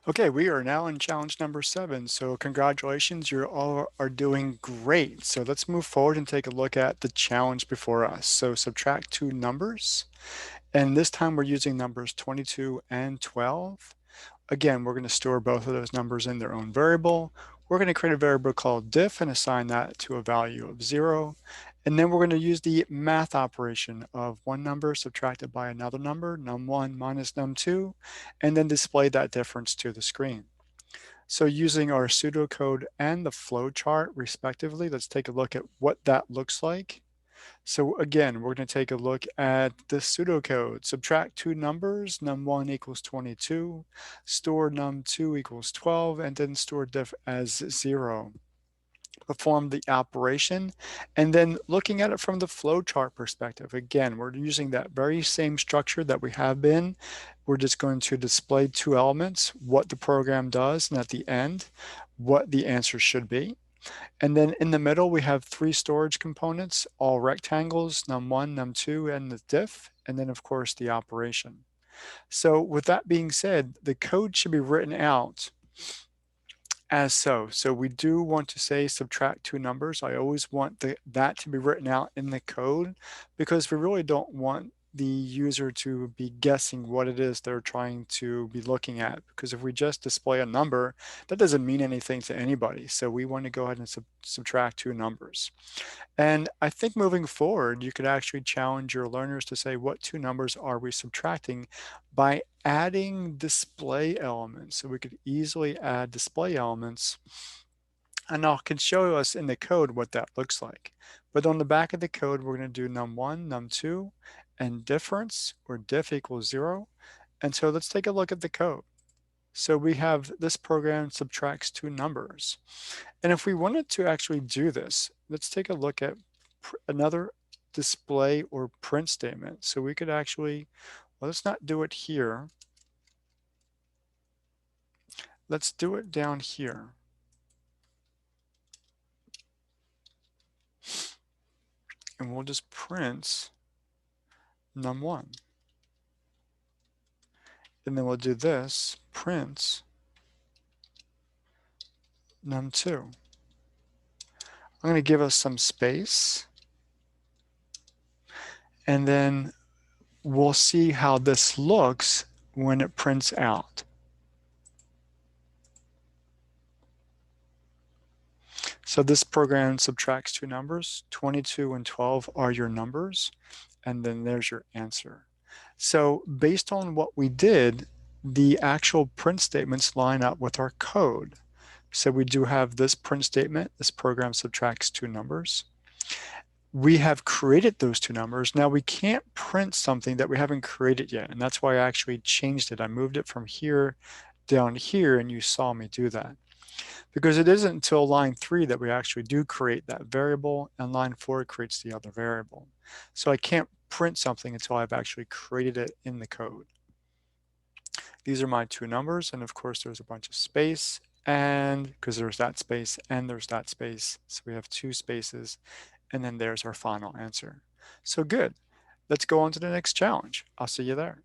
Okay, we are now in challenge number 7. So congratulations, you all are doing great. So let's move forward and take a look at the challenge before us. So subtract two numbers, and this time we're using numbers 22 and 12. Again, we're going to store both of those numbers in their own variable. We're going to create a variable called diff and assign that to a value of 0. And then we're going to use the math operation of one number subtracted by another number, num1 minus num2, and then display that difference to the screen. So using our pseudocode and the flowchart respectively, let's take a look at what that looks like. So again, we're going to take a look at the pseudocode. Subtract two numbers, num1 equals 22, store num2 equals 12, and then store diff as 0. Perform the operation, and then looking at it from the flowchart perspective, again, we're using that very same structure that we have been. We're just going to display two elements, what the program does, and at the end, what the answer should be. And then in the middle, we have three storage components, all rectangles, num1, num2, and the diff, and then of course the operation. So with that being said, the code should be written out as so. So we do want to say subtract two numbers. I always want that to be written out in the code because we really don't want the user to be guessing what it is they're trying to be looking at. Because if we just display a number, that doesn't mean anything to anybody. So we want to go ahead and subtract two numbers. And I think moving forward, you could actually challenge your learners to say, what two numbers are we subtracting by adding display elements? So we could easily add display elements, and I can show us in the code what that looks like. But on the back of the code, we're going to do num1, num2, and difference, or diff equals 0. And so let's take a look at the code. So we have this program subtracts two numbers. And if we wanted to actually do this, let's take a look at another display or print statement. So we could actually, well, let's not do it here. Let's do it down here. And we'll just print num1. And then we'll do this, print num2. I'm going to give us some space. And then we'll see how this looks when it prints out. So this program subtracts two numbers, 22 and 12 are your numbers, and then there's your answer. So based on what we did, the actual print statements line up with our code. So we do have this print statement, this program subtracts two numbers. We have created those two numbers. Now we can't print something that we haven't created yet, and that's why I actually changed it. I moved it from here down here, and you saw me do that. Because it isn't until line 3 that we actually do create that variable, and line 4 creates the other variable. So I can't print something until I've actually created it in the code. These are my two numbers, and of course there's a bunch of space, and because there's that space and there's that space, so we have two spaces, and then there's our final answer. So good. Let's go on to the next challenge. I'll see you there.